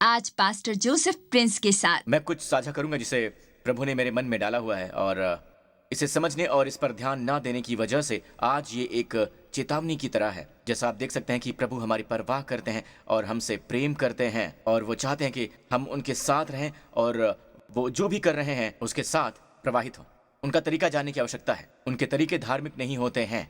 आज pastor Joseph Prince के साथ मैं कुछ साझा करूंगा जिसे प्रभु ने मेरे मन में डाला हुआ है और इसे समझने और इस पर ध्यान ना देने की वजह से आज ये एक चेतावनी की तरह है। जैसा आप देख सकते हैं कि प्रभु हमारी परवाह करते हैं और हमसे प्रेम करते हैं और वो चाहते हैं कि हम उनके साथ रहें और वो जो भी कर रहे हैं उसके साथ प्रवाहित हों। उनका तरीका जानने की आवश्यकता है। उनके तरीके धार्मिक नहीं होते हैं।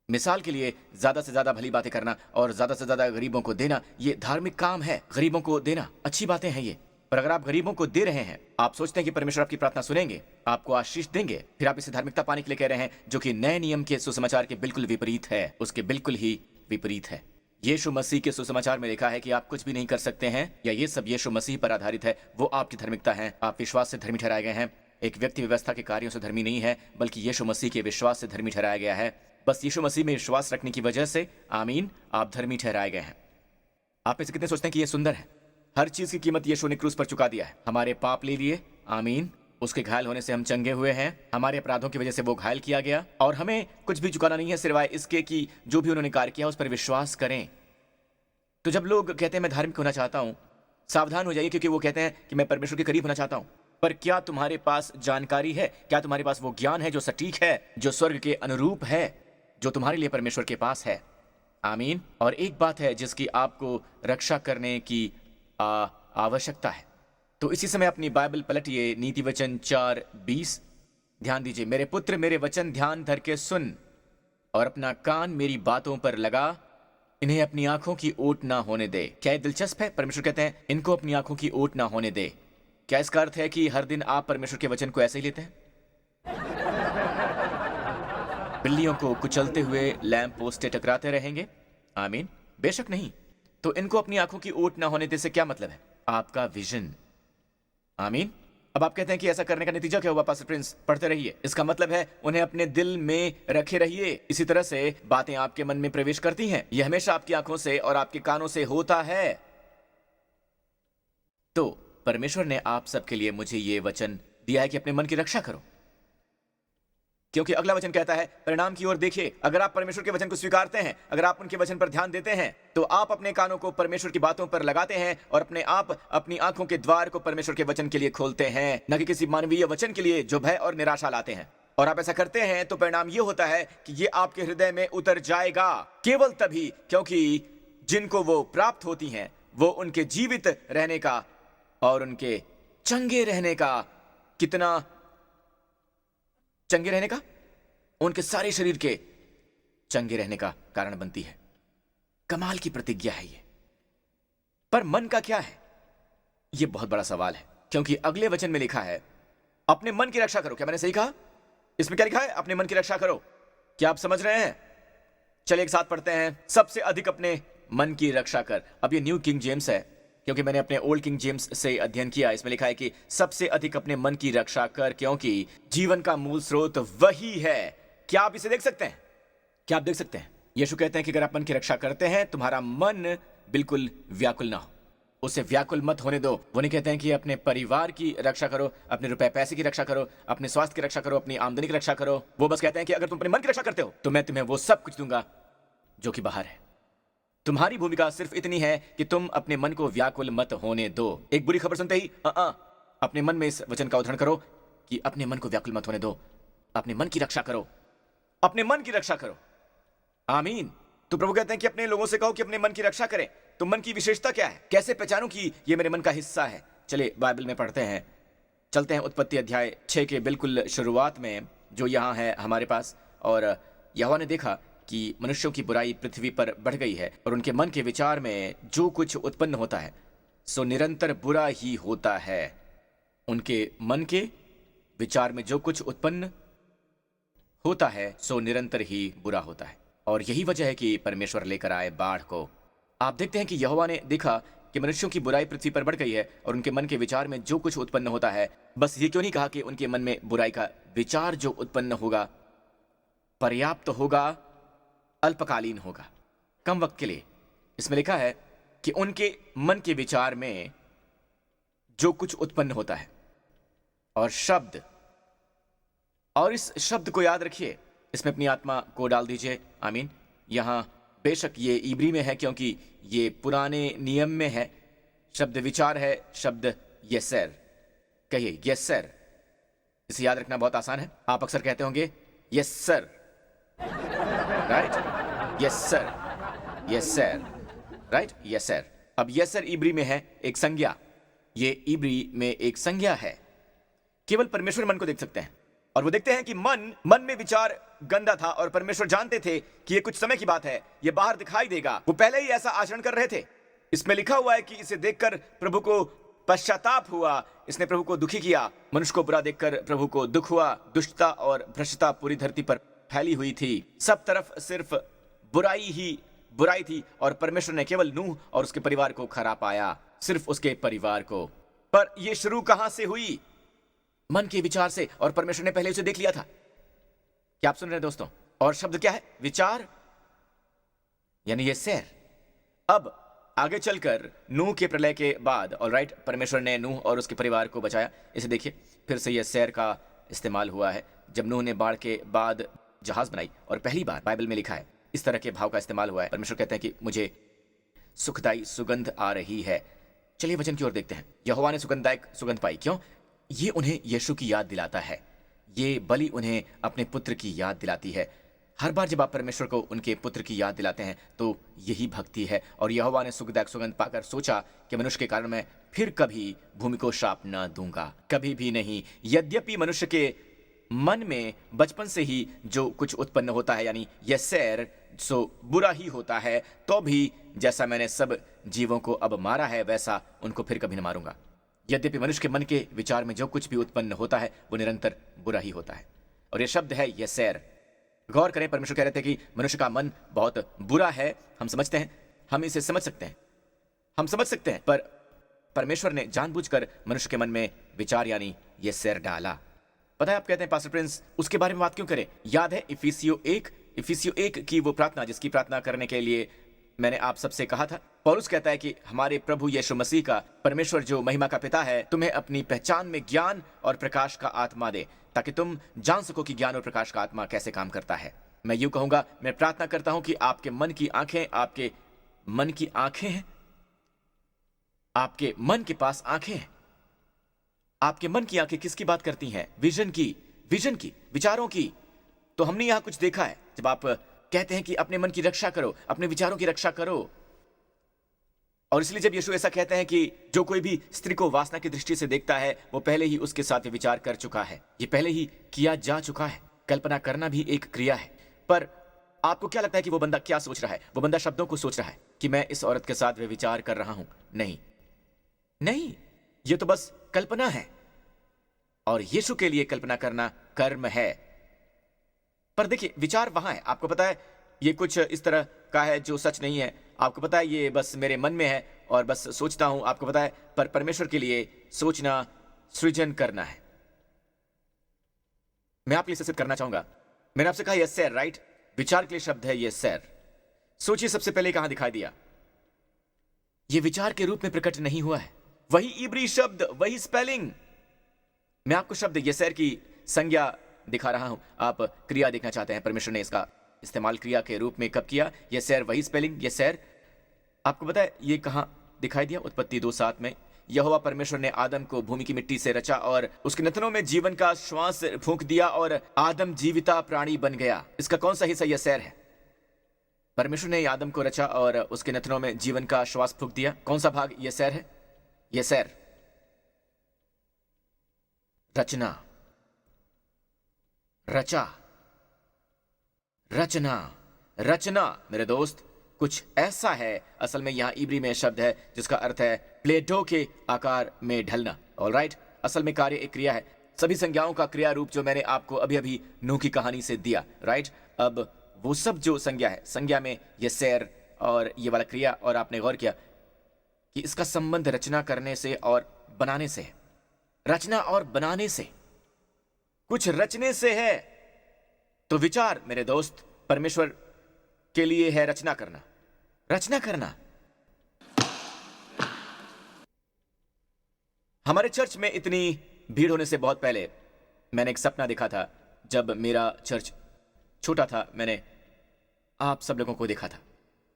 मिसाल के लिए ज्यादा से ज्यादा भली बातें करना और ज्यादा से ज्यादा गरीबों को देना, ये धार्मिक काम है। गरीबों को देना अच्छी बातें हैं ये, पर अगर आप गरीबों को दे रहे हैं, आप सोचते हैं कि परमेश्वर आपकी प्रार्थना सुनेंगे, आपको आशीष देंगे, फिर आप इसे धार्मिकता पाने के लिए कह रहे हैं, जो कि नए नियम के सुसमाचार के बिल्कुल विपरीत है। उसके बिल्कुल ही विपरीत है। यीशु मसीह के सुसमाचार में लिखा है कि आप कुछ भी नहीं कर सकते हैं, या ये सब यीशु मसीह पर आधारित है। वो आपकी धार्मिकता है। आप विश्वास से धर्मी ठहराए गए हैं। एक व्यक्ति व्यवस्था के कार्यों से धर्मी नहीं है, बल्कि यीशु मसीह के विश्वास से धर्मी ठहराया गया है। बस यीशु मसीह में विश्वास रखने की वजह से, आमीन, आप धर्मी ठहराए गए हैं। आप में से कितने सोचते हैं कि यह सुंदर है? हर चीज की कीमत यीशु ने क्रूस पर चुका दिया है। हमारे पाप ले लिए, आमीन। उसके घायल होने से हम चंगे हुए हैं। हमारे अपराधों की वजह से वो घायल किया गया और हमें कुछ भी चुकाना नहीं है सिवाय इसके कि जो भी उन्होंने कार्य किया उस पर विश्वास करें। तो जब लोग कहते हैं मैं धार्मिक होना चाहता हूं, सावधान हो जाइए, क्योंकि वो कहते हैं कि मैं परमेश्वर के करीब होना चाहता हूं। पर क्या तुम्हारे पास जानकारी है? क्या तुम्हारे पास वो ज्ञान है जो सटीक है, जो स्वर्ग के अनुरूप है, जो तुम्हारे लिए परमेश्वर के पास है? आमीन। और एक बात है जिसकी आपको रक्षा करने की आवश्यकता है। तो इसी समय अपनी बाइबल पलटिए, नीति वचन 4:20। ध्यान दीजिए, मेरे पुत्र मेरे वचन ध्यान धर के सुन और अपना कान मेरी बातों पर लगा, इन्हें अपनी आंखों की ओट ना होने दे। क्या ये दिलचस्प है? परमेश्वर कहते हैं इनको अपनी आंखों की ओट ना होने दे। क्या इसका अर्थ है कि हर दिन आप परमेश्वर के वचन को ऐसे ही लेते हैं? बिल्लियों को कुचलते हुए लैंप पोस्ट से टकराते रहेंगे? आमीन, बेशक नहीं। तो इनको अपनी आंखों की ओट ना होने दे से क्या मतलब है? आपका विजन। आमीन। अब आप कहते हैं कि ऐसा करने का नतीजा क्या हुआ पास्टर प्रिंस? पढ़ते रहिए। इसका मतलब है उन्हें अपने दिल में रखे रहिए। इसी तरह से बातें आपके मन में प्रवेश करती हैं। यह हमेशा आपकी आंखों से और आपके कानों से होता है। तो परमेश्वर ने आप सबके लिए मुझे ये वचन दिया है कि अपने मन की रक्षा करो, क्योंकि अगला वचन कहता है परिणाम की ओर देखिए। अगर आप परमेश्वर के वचन को स्वीकारते हैं, अगर आप उनके वचन पर ध्यान देते हैं, तो आप अपने कानों को परमेश्वर की बातों पर लगाते हैं और अपने आप अपनी आंखों के द्वार को परमेश्वर के वचन के लिए खोलते हैं, न कि किसी मानवीय वचन के लिए जो भय और निराशा लाते हैं। और आप ऐसा करते हैं तो परिणाम ये होता है कि ये आपके हृदय में उतर जाएगा, केवल तभी क्योंकि जिनको वो प्राप्त होती हैं वो उनके जीवित रहने का और उनके चंगे रहने का, कितना चंगे रहने का, उनके सारे शरीर के चंगे रहने का कारण बनती है। कमाल की प्रतिज्ञा है ये। पर मन का क्या है? ये बहुत बड़ा सवाल है, क्योंकि अगले वचन में लिखा है अपने मन की रक्षा करो। क्या मैंने सही कहा? इसमें क्या लिखा है? अपने मन की रक्षा करो। क्या आप समझ रहे हैं? चलिए एक साथ पढ़ते हैं। सबसे अधिक अपने मन की रक्षा कर। अब ये न्यू किंग जेम्स है, क्योंकि मैंने अपने ओल्ड किंग जेम्स से अध्ययन किया। इसमें लिखा है कि सबसे अधिक अपने मन की रक्षा कर, क्योंकि जीवन का मूल स्रोत वही है। क्या आप इसे देख सकते हैं? क्या आप देख सकते हैं? यीशु कहते हैं कि अगर आप मन की रक्षा करते हैं, तुम्हारा मन बिल्कुल व्याकुल ना हो, उसे व्याकुल मत होने दो। वो नहीं कहते हैं कि अपने परिवार की रक्षा करो, अपने रुपए पैसे की रक्षा करो, अपने स्वास्थ्य की रक्षा करो, अपनी आमदनी की रक्षा करो। वो बस कहते हैं कि अगर तुम अपने मन की रक्षा करते हो तो मैं तुम्हें वो सब कुछ दूंगा जो कि बाहर है। तुम्हारी भूमिका सिर्फ इतनी है कि तुम अपने मन को व्याकुल मत होने दो। एक बुरी खबर सुनते ही अपने मन में इस वचन का उद्धरण करो कि अपने मन को व्याकुल मत होने दो, अपने मन की रक्षा करो, अपने मन की रक्षा करो। आमीन। तो प्रभु कहते हैं कि अपने लोगों से कहो कि अपने मन की रक्षा करें। तो मन की विशेषता क्या है? कैसे पहचानूं कि ये मेरे मन का हिस्सा है? चलिए बाइबल में पढ़ते हैं। चलते हैं उत्पत्ति अध्याय 6 के बिल्कुल शुरुआत में, जो यहाँ है हमारे पास। और यहोवा ने देखा कि मनुष्यों की बुराई पृथ्वी पर बढ़ गई है और उनके मन के विचार में जो कुछ उत्पन्न होता है सो निरंतर बुरा ही होता है। उनके मन के विचार में जो कुछ उत्पन्न होता है सो निरंतर ही बुरा होता है। और यही वजह है कि परमेश्वर लेकर आए बाढ़ को। आप देखते हैं कि यहोवा ने देखा कि मनुष्यों की बुराई पृथ्वी पर बढ़ गई है और उनके मन के विचार में जो कुछ उत्पन्न होता है। बस ये क्यों नहीं कहा कि उनके मन में बुराई का विचार जो उत्पन्न होगा पर्याप्त होगा, अल्पकालीन होगा, कम वक्त के लिए। इसमें लिखा है कि उनके मन के विचार में जो कुछ उत्पन्न होता है, और शब्द, और इस शब्द को याद रखिए, इसमें अपनी आत्मा को डाल दीजिए। आमीन। यहां बेशक ये इब्री में है क्योंकि ये पुराने नियम में है। शब्द विचार है शब्द येसेर। कहिए येसेर। इसे याद रखना बहुत आसान है। आप अक्सर कहते होंगे yes sir, right? Yes sir, yes sir, right? Yes sir. अब यस सर इब्री में है एक संज्ञा। ये इब्री में एक संज्ञा है। केवल परमेश्वर मन को देख सकते हैं और वो देखते हैं कि मन में विचार गंदा था और परमेश्वर जानते थे कि ये कुछ समय की बात है, ये बाहर दिखाई देगा। वो पहले ही ऐसा आचरण कर रहे थे। इसमें लिखा हुआ है कि इसे देखकर प्रभु को पश्चाताप हुआ, इसने प्रभु को दुखी किया। मनुष्य को बुरा देखकर प्रभु को दुख हुआ। दुष्टता और भ्रष्टता पूरी धरती पर फैली हुई थी। सब तरफ सिर्फ बुराई ही बुराई थी और परमेश्वर ने केवल नूह और उसके परिवार को खरा पाया, सिर्फ उसके परिवार को। पर यह शुरू कहां से हुई? मन के विचार से, और परमेश्वर ने पहले उसे देख लिया था। क्या आप सुन रहे हैं दोस्तों? और शब्द क्या है? विचार, यानी ये सैर। अब आगे चलकर नूह के प्रलय के बाद, ऑलराइट, परमेश्वर ने नूह और उसके परिवार को बचाया। इसे देखिए, फिर से यह सैर का इस्तेमाल हुआ है। जब नूह ने बाढ़ के बाद जहाज बनाई, और पहली बार बाइबल में लिखा है इस तरह के भाव का इस्तेमाल हुआ है। परमेश्वर कहते हैं कि मुझे सुखदाई सुगंध आ रही है। चलिए वचन की ओर देखते हैं। यहोवा ने सुगंधदायक सुगंध पाई। क्यों? ये उन्हें यीशु की याद दिलाता है। ये बलि उन्हें अपने पुत्र की याद दिलाती है। हर बार जब आप परमेश्वर को उनके पुत्र की याद दिलाते हैं तो यही भक्ति है। और यहोवा ने सुखदायक सुगंध पाकर सोचा कि मनुष्य के कारण मैं फिर कभी भूमि को शाप न दूंगा, कभी भी नहीं। यद्यपि मनुष्य के मन में बचपन से ही जो कुछ उत्पन्न होता है, यानी येसेर, सो बुरा ही होता है, तो भी जैसा मैंने सब जीवों को अब मारा है वैसा उनको फिर कभी न मारूंगा। यद्यपि मनुष्य के मन के विचार में जो कुछ भी उत्पन्न होता है वो निरंतर बुरा ही होता है। और ये शब्द है येसेर। गौर करें, परमेश्वर कह रहे थे कि मनुष्य का मन बहुत बुरा है। हम समझते हैं, हम इसे समझ सकते हैं, हम समझ सकते हैं, पर परमेश्वर ने जानबूझकर मनुष्य के मन में विचार यानी येसेर डाला। पता है, आप कहते हैं पास्टर प्रिंस उसके बारे में बात क्यों करें? याद है इफिसियो 1 की वो प्रार्थना जिसकी प्रार्थना करने के लिए मैंने आप सबसे कहा था। पौलुस कहता है कि हमारे प्रभु यीशु मसीह का परमेश्वर जो महिमा का पिता है तुम्हें अपनी पहचान में ज्ञान और प्रकाश का आत्मा दे, ताकि तुम जान सको कि ज्ञान और प्रकाश का आत्मा कैसे काम करता है। मैं यूं कहूंगा, मैं प्रार्थना करता हूं कि आपके मन की आंखें, आपके मन की आंखें हैं, आपके मन के पास आंखें हैं। आपके मन की आंखें किसकी बात करती हैं? विजन की, विचारों की। तो हमने यहां कुछ देखा है। जब आप कहते हैं कि अपने मन की रक्षा करो, अपने विचारों की रक्षा करो, और इसलिए जब यीशु ऐसा कहते हैं कि जो कोई भी स्त्री को वासना की दृष्टि से देखता है वो पहले ही उसके साथ विचार कर चुका है, ये पहले ही किया जा चुका है। कल्पना करना भी एक क्रिया है। पर आपको क्या लगता है कि वो बंदा क्या सोच रहा है? वो बंदा शब्दों को सोच रहा है कि मैं इस औरत के साथ विचार कर रहा हूं। नहीं, ये तो बस कल्पना है। और यीशु के लिए कल्पना करना कर्म है। पर देखिए, विचार वहां है। आपको पता है ये कुछ इस तरह का है जो सच नहीं है। आपको पता है ये बस मेरे मन में है और बस सोचता हूं। आपको पता है, पर परमेश्वर के लिए सोचना सृजन करना है। मैं आपके लिए सिद्ध करना चाहूंगा। मैंने आपसे कहा येसेर, राइट? विचार के लिए शब्द है येसेर। सोचिए, सबसे पहले कहां दिखाई दिया? ये विचार के रूप में प्रकट नहीं हुआ है। वही इब्री शब्द, वही स्पेलिंग। मैं आपको शब्द येसेर की संज्ञा दिखा रहा हूं। आप क्रिया देखना चाहते हैं, परमेश्वर ने इसका इस्तेमाल क्रिया के रूप में कब किया? येसेर, वही स्पेलिंग येसेर। आपको पता है ये कहां दिखाई दिया? उत्पत्ति 2:7 में यहोवा परमेश्वर ने आदम को भूमि की मिट्टी से रचा और उसके नथनों में जीवन का श्वास फूंक दिया और आदम जीविता प्राणी बन गया। इसका कौन सा हिस्सा येसेर है? परमेश्वर ने आदम को रचा और उसके नथनों में जीवन का श्वास फूंक दिया। कौन सा भाग येसेर है? येसेर रचना, रचना मेरे दोस्त कुछ ऐसा है। असल में यहां इब्री में शब्द है जिसका अर्थ है प्लेटो के आकार में ढलना। ऑलराइट, असल में कार्य एक क्रिया है। सभी संज्ञाओं का क्रिया रूप जो मैंने आपको अभी अभी नूह की कहानी से दिया, राइट? अब वो सब जो संज्ञा है, संज्ञा में येसेर और ये वाला क्रिया, और आपने गौर किया कि इसका संबंध रचना करने से और बनाने से है। रचना और बनाने से, कुछ रचने से है। तो विचार मेरे दोस्त परमेश्वर के लिए है रचना करना, रचना करना। हमारे चर्च में इतनी भीड़ होने से बहुत पहले मैंने एक सपना देखा था। जब मेरा चर्च छोटा था, मैंने आप सब लोगों को देखा था।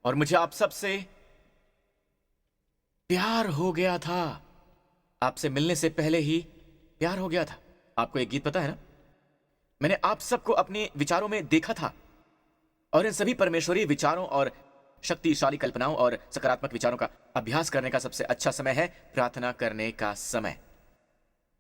और मुझे आप सबसे प्यार हो गया था। आपसे मिलने से पहले ही प्यार हो गया था। आपको एक गीत पता है ना? मैंने आप सबको अपने विचारों में देखा था, और इन सभी परमेश्वरीय विचारों और शक्तिशाली कल्पनाओं और सकारात्मक विचारों का अभ्यास करने का सबसे अच्छा समय है प्रार्थना करने का समय।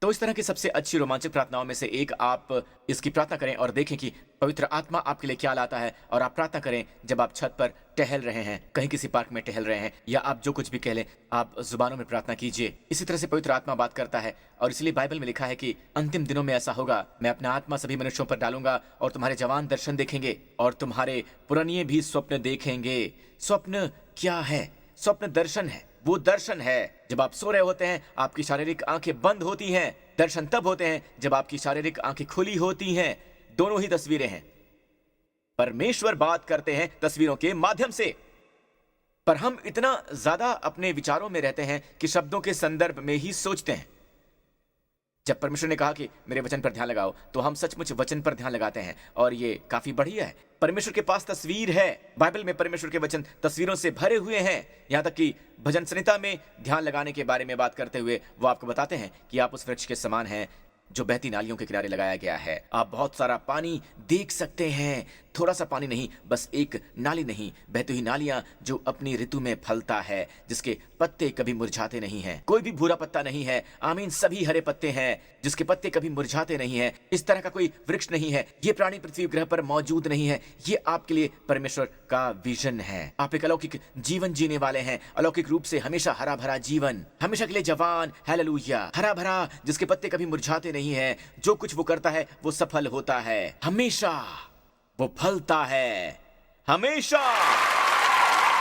तो इस तरह की सबसे अच्छी रोमांचक प्रार्थनाओं में से एक, आप इसकी प्रार्थना करें और देखें कि पवित्र आत्मा आपके लिए क्या लाता है। और आप प्रार्थना करें जब आप छत पर टहल रहे हैं, कहीं किसी पार्क में टहल रहे हैं, या आप जो कुछ भी कह लें, आप जुबानों में प्रार्थना कीजिए। इसी तरह से पवित्र आत्मा बात करता है, और इसलिए बाइबल में लिखा है कि अंतिम दिनों में ऐसा होगा, मैं अपना आत्मा सभी मनुष्यों पर डालूंगा और तुम्हारे जवान दर्शन देखेंगे और तुम्हारे पुरानिए भी स्वप्न देखेंगे। स्वप्न क्या है? स्वप्न दर्शन है। वो दर्शन है जब आप सो रहे होते हैं, आपकी शारीरिक आंखें बंद होती हैं। दर्शन तब होते हैं जब आपकी शारीरिक आंखें खुली होती हैं। दोनों ही तस्वीरें हैं। परमेश्वर बात करते हैं तस्वीरों के माध्यम से, पर हम इतना ज्यादा अपने विचारों में रहते हैं कि शब्दों के संदर्भ में ही सोचते हैं। जब परमेश्वर ने कहा कि मेरे वचन पर ध्यान लगाओ, तो हम सचमुच वचन पर ध्यान लगाते हैं, और ये काफी बढ़िया है। परमेश्वर के पास तस्वीर है। बाइबल में परमेश्वर के वचन तस्वीरों से भरे हुए हैं। यहां तक कि भजन संहिता में ध्यान लगाने के बारे में बात करते हुए वो आपको बताते हैं कि आप उस वृक्ष के समान हैं जो बहती नालियों के किनारे लगाया गया है। आप बहुत सारा पानी देख सकते हैं। थोड़ा सा पानी नहीं, बस एक नाली नहीं, बहती हुई नालियां जो अपनी ऋतु में फलता है, जिसके पत्ते कभी मुरझाते नहीं हैं। कोई भी भूरा पत्ता नहीं है। आमीन। सभी हरे पत्ते हैं जिसके पत्ते कभी मुरझाते नहीं हैं। इस तरह का कोई वृक्ष नहीं है। ये प्राणी पृथ्वी ग्रह पर मौजूद नहीं है। ये आपके लिए परमेश्वर का विजन है। आप एक अलौकिक जीवन जीने वाले हैं, अलौकिक रूप से हमेशा हरा भरा जीवन, हमेशा के लिए जवान। हालेलुया। हरा भरा, जिसके पत्ते कभी मुरझाते नहीं है। जो कुछ वो करता है वो सफल होता है। हमेशा वो फलता है। हमेशा।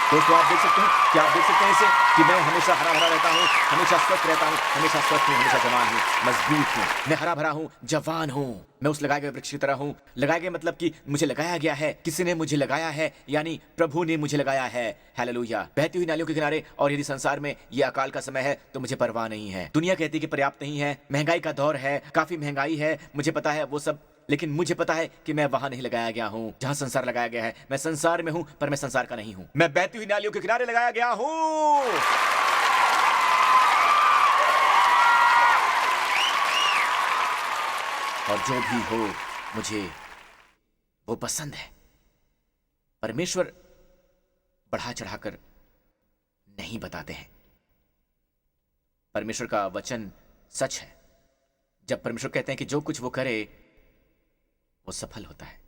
दोस्तों, आप देख सकते हैं, क्या आप देख सकते हैं इसे, कि मैं हमेशा हरा भरा रहता हूँ, हमेशा स्वस्थ रहता हूँ, हमेशा स्वस्थ हूँ, हमेशा जवान हूँ, मजबूत हूँ। मैं हरा भरा हूँ, जवान हूँ। मैं उस लगाए गए वृक्ष की तरह हूँ। लगाया गया मतलब कि मुझे लगाया गया है, किसी ने मुझे लगाया है, यानी प्रभु ने मुझे लगाया है। हालेलुया। बहती हुई नालियों के किनारे। और यदि संसार में ये अकाल का समय है तो मुझे परवाह नहीं है। दुनिया कहती है कि पर्याप्त नहीं है, महंगाई का दौर है, काफी महंगाई है, मुझे पता है वो सब, लेकिन मुझे पता है कि मैं वहां नहीं लगाया गया हूं जहां संसार लगाया गया है। मैं संसार में हूं, पर मैं संसार का नहीं हूं। मैं बहती हुई नालियों के किनारे लगाया गया हूं। और जो भी हो, मुझे वो पसंद है। परमेश्वर बढ़ा चढ़ाकर नहीं बताते हैं। परमेश्वर का वचन सच है। जब परमेश्वर कहते हैं कि जो कुछ वो करे वो सफल होता है।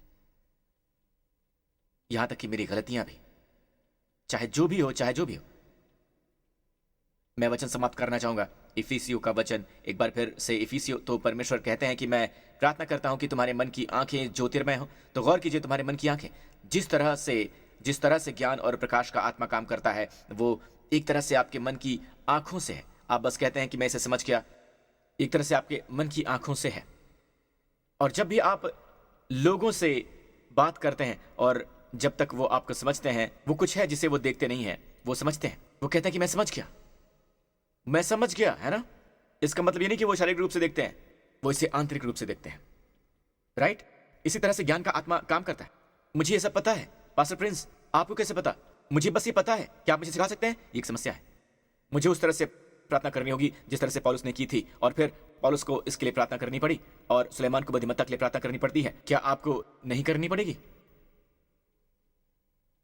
यहां तक कि मेरी गलतियां भी, चाहे जो भी हो, चाहे जो भी हो। मैं वचन समाप्त करना चाहूंगा। इफिसियों का वचन एक बार फिर से। इफिसियों, तो परमेश्वर कहते हैं कि मैं प्रार्थना करता हूं कि तुम्हारे मन की आंखें ज्योतिर्मय हो। तो गौर कीजिए, तुम्हारे मन की आंखें, जिस तरह से ज्ञान और प्रकाश का आत्मा काम करता है, वो एक तरह से आपके मन की आंखों से है। आप बस कहते हैं कि मैं इसे समझ गया। एक तरह से आपके मन की आंखों से है। और जब भी आप लोगों से बात करते हैं, और जब तक वो आपको समझते हैं, वो कुछ है जिसे वो देखते नहीं है, वो समझते हैं। वो कहते हैं कि मैं समझ गया, मैं समझ गया, है ना? इसका मतलब ये नहीं कि वो शारीरिक रूप से देखते हैं, वो इसे आंतरिक रूप से देखते हैं। राइट? इसी तरह से ज्ञान का आत्मा काम करता है। मुझे ये सब पता है। पास्टर प्रिंस, आपको कैसे पता? मुझे बस ये पता है। क्या आप मुझे सिखा सकते हैं? ये एक समस्या है। मुझे उस तरह से प्रार्थना करनी होगी जिस तरह से पौलुस ने की थी, और फिर पौलुस को इसके लिए प्रार्थना करनी पड़ी, और सुलेमान को बुद्धिमत्ता के लिए प्रार्थना करनी पड़ती है। क्या आपको नहीं करनी पड़ेगी?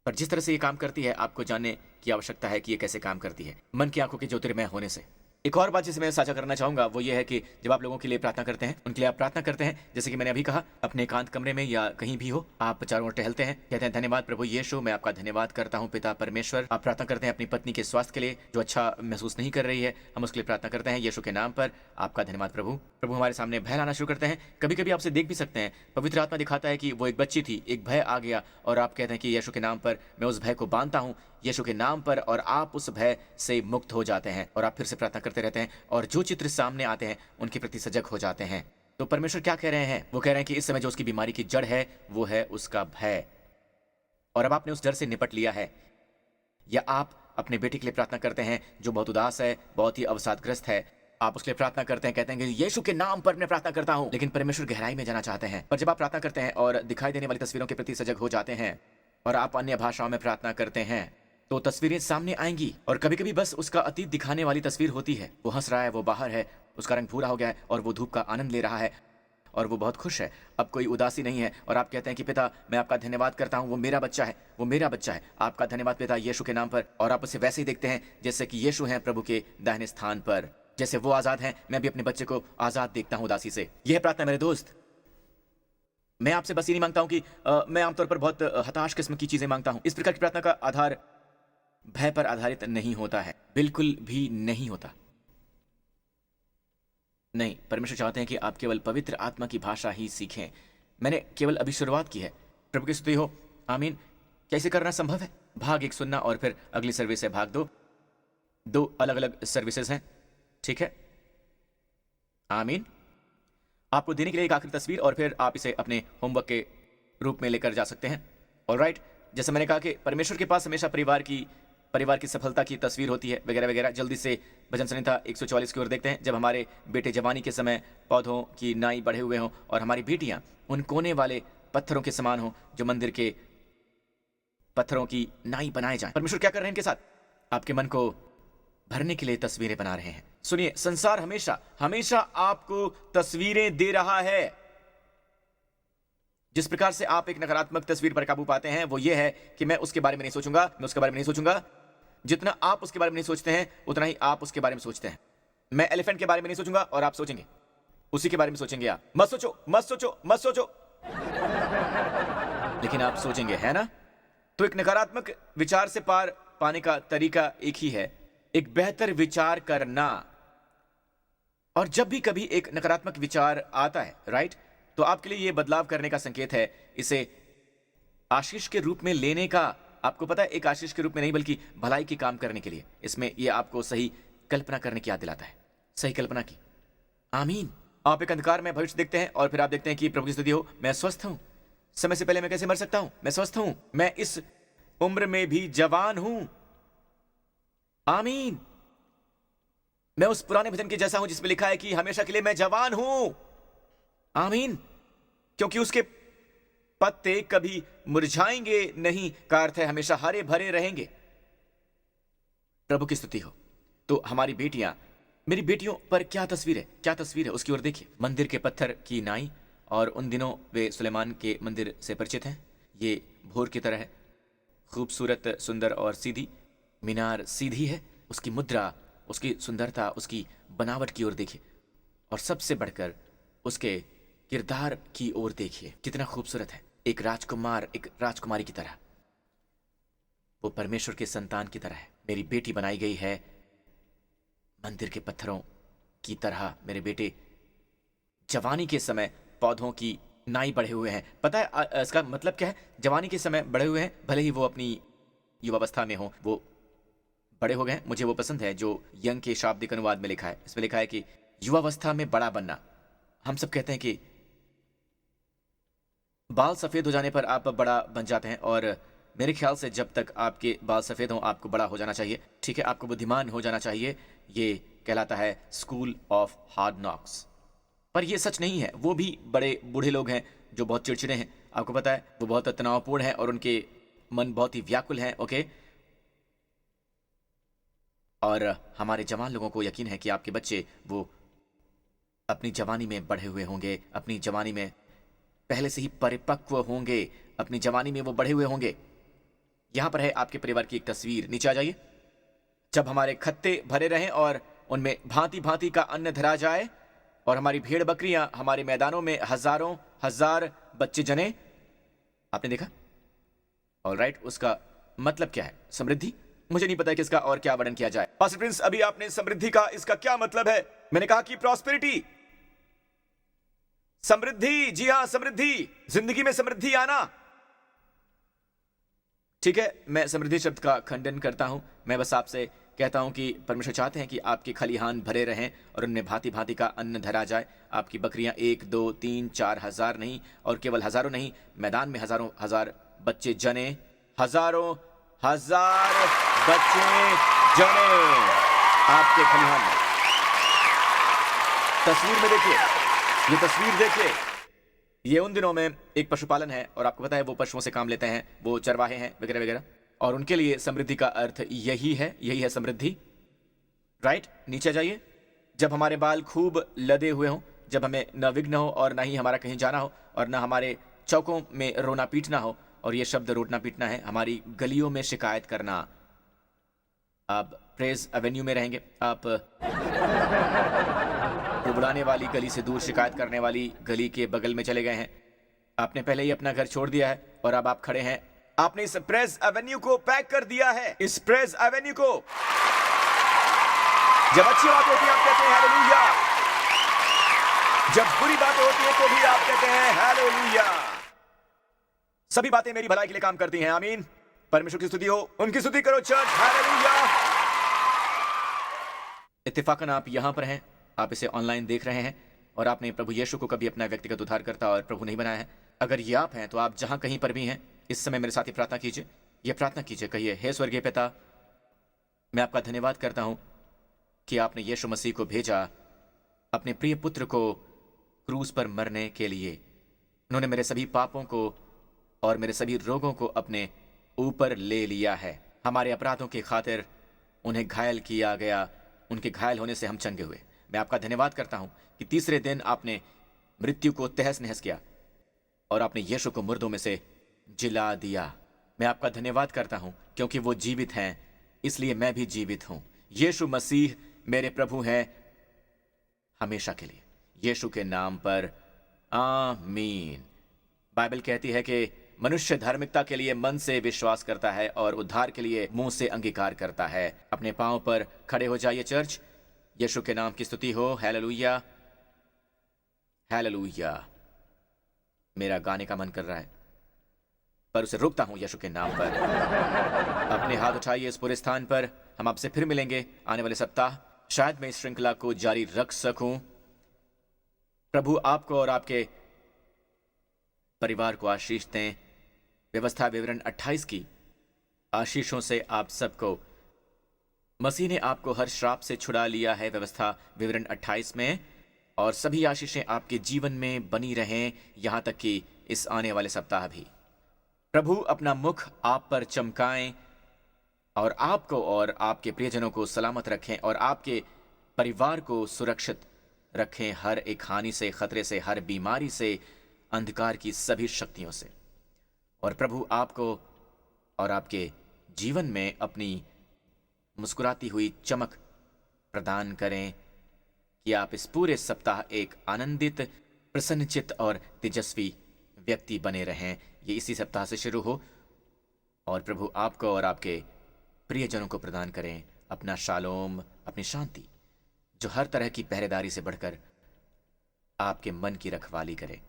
पर जिस तरह से ये काम करती है, आपको जानने की आवश्यकता है कि ये कैसे काम करती है, मन की आंखों के ज्योतिर्मय होने से। एक और बात जिसे मैं साझा करना चाहूंगा वो ये है कि जब आप लोगों के लिए प्रार्थना करते हैं, उनके लिए आप प्रार्थना करते हैं, जैसे कि मैंने अभी कहा, अपने एकांत कमरे में या कहीं भी हो, आप चारों ओर टहलते हैं, कहते हैं धन्यवाद प्रभु यीशु, मैं आपका धन्यवाद करता हूं पिता परमेश्वर। आप प्रार्थना करते हैं अपनी पत्नी के स्वास्थ्य के लिए जो अच्छा महसूस नहीं कर रही है, हम उसके लिए प्रार्थना करते हैं यीशु के नाम पर। आपका धन्यवाद प्रभु। प्रभु हमारे सामने भय लाना शुरू करते हैं। कभी कभी आपसे देख भी सकते हैं, पवित्र आत्मा दिखाता है कि वो एक बच्ची थी, एक भय आ गया, और आप कहते हैं कि यीशु के नाम पर मैं उस भय को बांधता हूं, यीशु के नाम पर, और आप उस भय से मुक्त हो जाते हैं। और आप फिर से प्रार्थना करते रहते हैं, और जो चित्र सामने आते हैं उनके प्रति सजग हो जाते हैं। तो परमेश्वर क्या कह रहे हैं? वो कह रहे हैं कि इस समय जो उसकी बीमारी की जड़ है वो है उसका भय। और अब आपने उस डर से निपट लिया है। या आप अपने बेटे के लिए प्रार्थना करते हैं जो बहुत उदास है, बहुत ही अवसादग्रस्त है, आप उसके लिए प्रार्थना करते हैं, कहते हैं कि यीशु के नाम पर मैं प्रार्थना करता हूं, लेकिन परमेश्वर गहराई में जाना चाहते हैं। और जब आप प्रार्थना करते हैं और दिखाई देने वाली तस्वीरों के प्रति सजग हो जाते हैं, और आप अन्य भाषाओं में प्रार्थना करते हैं, तो तस्वीरें सामने आएंगी और कभी कभी बस उसका अतीत दिखाने वाली तस्वीर होती है। वो हंस रहा है, वो बाहर है, उसका रंग भूरा हो गया है और वो धूप का आनंद ले रहा है और वो बहुत खुश है। अब कोई उदासी नहीं है और आप कहते हैं कि पिता मैं आपका धन्यवाद करता हूँ, वो मेरा बच्चा है, वो मेरा बच्चा है। आपका धन्यवाद पिता यीशु के नाम पर। और आप उसे वैसे ही देखते हैं जैसे कि यीशु हैं प्रभु के दाहिने स्थान पर। जैसे वो आजाद हैं, मैं भी अपने बच्चे को आजाद देखता हूँ उदासी से। यह प्रार्थना मेरे दोस्त, मैं आपसे बस ये नहीं मांगता हूं कि मैं आमतौर पर बहुत हताश किस्म की चीजें मांगता हूं। इस प्रकार की प्रार्थना का आधार भय पर आधारित नहीं होता है, बिल्कुल भी नहीं होता। नहीं, परमेश्वर चाहते हैं कि आप केवल पवित्र आत्मा की भाषा ही सीखें। मैंने केवल अभी शुरुआत की है। प्रभु की स्तुति हो, आमीन। क्या इसे करना संभव है? भाग 1 सुनना और फिर अगली सर्विस है भाग 2। 2 अलग अलग सर्विसेज हैं, ठीक है? आमीन। आपको देने के लिए एक आखिरी तस्वीर और फिर आप इसे अपने होमवर्क के रूप में लेकर जा सकते हैं। ऑलराइट, जैसे मैंने कहा कि परमेश्वर के पास हमेशा परिवार की सफलता की तस्वीर होती है, वगैरह वगैरह। जल्दी से भजन संहिता 144 की ओर देखते हैं। जब हमारे बेटे जवानी के समय पौधों की नाई बढ़े हुए हों और हमारी बेटियां उन कोने वाले पत्थरों के समान हों जो मंदिर के पत्थरों की नाई बनाए जाएं। परमेश्वर क्या कर रहे हैं इनके साथ? आपके मन को भरने के लिए तस्वीरें बना रहे हैं। सुनिए, संसार हमेशा हमेशा आपको तस्वीरें दे रहा है। जिस प्रकार से आप एक नकारात्मक तस्वीर पर काबू पाते हैं वो ये है कि मैं उसके बारे में नहीं सोचूंगा, मैं उसके बारे में नहीं सोचूंगा। जितना आप उसके बारे में नहीं सोचते हैं उतना ही आप उसके बारे में सोचते हैं। मैं एलिफेंट के बारे में नहीं सोचूंगा और आप सोचेंगे, उसी के बारे में सोचेंगे आप। मत सोचो, मत सोचो, मत सोचो, लेकिन आप सोचेंगे, है ना? तो एक नकारात्मक विचार से पार पाने का तरीका एक ही है, एक बेहतर विचार करना। और जब भी कभी एक नकारात्मक विचार आता है, राइट, तो आपके लिए यह बदलाव करने का संकेत है। इसे आशीष के रूप में लेने का, आपको पता है, एक आशीष के रूप में नहीं बल्कि भलाई की काम करने के लिए। इसमें यह आपको सही कल्पना करने की याद दिलाता है, सही कल्पना की। आमीन। आप एक अंधकार में भविष्य देखते हैं और फिर आप देखते हैं कि प्रभु की स्तुति हो, मैं स्वस्थ हूं। समय से पहले मैं कैसे मर सकता हूं? मैं स्वस्थ हूं, मैं इस उम्र में भी जवान हूं। आमीन। मैं उस पुराने भजन के जैसा हूं जिसमें लिखा है कि हमेशा के लिए मैं जवान हूं। आमीन। क्योंकि उसके पत्ते कभी मुरझाएंगे नहीं का अर्थ है हमेशा हरे भरे रहेंगे। प्रभु की स्तुति हो। तो हमारी बेटियां, मेरी बेटियों पर क्या तस्वीर है, क्या तस्वीर है उसकी ओर देखिए। मंदिर के पत्थर की नाई, और उन दिनों वे सुलेमान के मंदिर से परिचित हैं। ये भोर की तरह है, खूबसूरत, सुंदर और सीधी। मीनार सीधी है, उसकी मुद्रा, उसकी सुंदरता, उसकी बनावट की ओर देखिए। और सबसे बढ़कर उसके किरदार की ओर देखिए, कितना खूबसूरत है। एक राजकुमार, एक राजकुमारी की तरह, वो परमेश्वर के संतान की तरह है। मेरी बेटी बनाई गई है मंदिर के पत्थरों की तरह। मेरे बेटे जवानी के समय पौधों की नाई बढ़े हुए हैं। पता है इसका मतलब क्या है? जवानी के समय बढ़े हुए हैं, भले ही वो अपनी युवावस्था में हो, वो बड़े हो गए हैं। मुझे वो पसंद है जो यंग के शाब्दिक अनुवाद में लिखा है। इसमें लिखा है कि युवावस्था में बड़ा बनना। हम सब कहते हैं कि बाल सफेद हो जाने पर आप बड़ा बन जाते हैं, और मेरे ख्याल से जब तक आपके बाल सफेद हों आपको बड़ा हो जाना चाहिए, ठीक है? आपको बुद्धिमान हो जाना चाहिए। ये कहलाता है स्कूल ऑफ हार्ड नॉक्स। पर ये सच नहीं है। वो भी बड़े बूढ़े लोग हैं जो बहुत चिड़चिड़े हैं, आपको पता है, वो बहुत तनावपूर्ण हैं और उनके मन बहुत ही व्याकुल हैं, ओके? और हमारे जवान लोगों को यकीन है कि आपके बच्चे वो अपनी जवानी में बढ़े हुए होंगे, अपनी जवानी में पहले से ही परिपक्व होंगे, अपनी जवानी में वो बढ़े हुए होंगे। यहां पर है आपके परिवार की एक तस्वीर, नीचे आ जाइए। जब हमारे खत्ते भरे रहें और उनमें भांति भांति का अन्न धरा जाए, और हमारी भेड़ बकरियां हमारे मैदानों में हजारों हजार बच्चे जने। आपने देखा? ऑलराइट, उसका मतलब क्या है? समृद्धि? मुझे नहीं पता कि इसका और क्या वर्णन किया जाए। पास्टर प्रिंस, अभी आपने समृद्धि का, इसका क्या मतलब है? मैंने कहा कि प्रॉस्पेरिटी, समृद्धि। जी हां, समृद्धि, जिंदगी में समृद्धि आना। ठीक है, मैं समृद्धि शब्द का खंडन करता हूं। मैं बस आपसे कहता हूं कि परमेश्वर चाहते हैं कि आपके खलिहान भरे रहें और उनमें भांति भांति का अन्न धरा जाए। आपकी बकरियां 1, 2, 3, 4 हजार नहीं, और केवल हजारों नहीं, मैदान में हजारों हजार बच्चे जने, हजारों हजार बच्चे जने आपके खलिहान में। तस्वीर में देखिए, ये तस्वीर देखिए। ये उन दिनों में एक पशुपालन है, और आपको पता है वो पशुओं से काम लेते हैं, वो चरवाहे हैं, वगैरह वगैरह। और उनके लिए समृद्धि का अर्थ यही है समृद्धि। राइट, नीचे जाइए। जब हमारे बाल खूब लदे हुए हों, जब हमें न विघ्न हो और न ही हमारा कहीं जाना हो और न हमारे चौकों में रोना पीटना हो, और ये शब्द रोटना पीटना है, हमारी गलियों में शिकायत करना। आप प्रेज एवेन्यू में रहेंगे, आप बुलाने वाली गली से दूर शिकायत करने वाली गली के बगल में चले गए हैं। आपने पहले ही अपना घर छोड़ दिया है और अब आप खड़े हैं, आपने इस प्रेज एवेन्यू को पैक कर दिया है। इस प्रेज एवेन्यू को जब अच्छी बात होती है आप कहते हैं हालेलुया, जब बुरी बात होती है तो भी आप कहते हैं हालेलुया। सभी बातें मेरी भलाई के लिए काम करती हैं, आमीन। परमेश्वर की स्तुति हो, उनकी स्तुति करो चर्च, हालेलुया। इत्तेफाकन आप यहां पर हैं, आप इसे ऑनलाइन देख रहे हैं और आपने प्रभु यीशु को कभी अपना व्यक्तिगत उद्धारकर्ता और प्रभु नहीं बनाया है। अगर ये आप हैं तो आप जहां कहीं पर भी हैं इस समय मेरे साथ ही प्रार्थना कीजिए। ये प्रार्थना कीजिए, कहिए, हे स्वर्गीय पिता, मैं आपका धन्यवाद करता हूं कि आपने यीशु मसीह को भेजा अपने प्रिय पुत्र को क्रूस पर मरने के लिए। उन्होंने मेरे सभी पापों को और मेरे सभी रोगों को अपने ऊपर ले लिया है। हमारे अपराधों की खातिर उन्हें घायल किया गया, उनके घायल होने से हम चंगे हुए। मैं आपका धन्यवाद करता हूं कि तीसरे दिन आपने मृत्यु को तहस नहस किया और आपने यीशु को मुर्दों में से जिला दिया। मैं आपका धन्यवाद करता हूं क्योंकि वो जीवित हैं, इसलिए मैं भी जीवित हूं। यीशु मसीह मेरे प्रभु हैं हमेशा के लिए। यीशु के नाम पर आमीन। बाइबल कहती है कि मनुष्य धार्मिकता के लिए मन से विश्वास करता है और उद्धार के लिए मुंह से अंगीकार करता है। अपने पांव पर खड़े हो जाइए चर्च। यीशु के नाम की स्तुति हो, हालेलुया हालेलुया। मेरा गाने का मन कर रहा है पर उसे रोकता हूं यीशु के नाम पर। अपने हाथ उठाइए इस पूरे स्थान पर। हम आपसे फिर मिलेंगे आने वाले सप्ताह। शायद मैं इस श्रृंखला को जारी रख सकूं। प्रभु आपको और आपके परिवार को आशीष दें। व्यवस्था विवरण 28 की आशीषों से आप सबको, मसीह ने आपको हर श्राप से छुड़ा लिया है, व्यवस्था विवरण 28 में। और सभी आशीषें आपके जीवन में बनी रहें यहां तक कि इस आने वाले सप्ताह भी। प्रभु अपना मुख आप पर चमकाएं और आपको और आपके प्रियजनों को सलामत रखें और आपके परिवार को सुरक्षित रखें हर एक हानि से, खतरे से, हर बीमारी से, अंधकार की सभी शक्तियों से। और प्रभु आपको और आपके जीवन में अपनी मुस्कुराती हुई चमक प्रदान करें कि आप इस पूरे सप्ताह एक आनंदित, प्रसन्नचित्त और तेजस्वी व्यक्ति बने रहें। ये इसी सप्ताह से शुरू हो और प्रभु आपको और आपके प्रियजनों को प्रदान करें अपना शालोम, अपनी शांति, जो हर तरह की पहरेदारी से बढ़कर आपके मन की रखवाली करे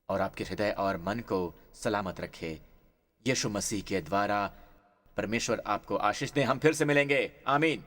और आपके हृदय और मन को सलामत रखे। यीशु मसीह के द्वारा परमेश्वर आपको आशीष दे। हम फिर से मिलेंगे, आमीन।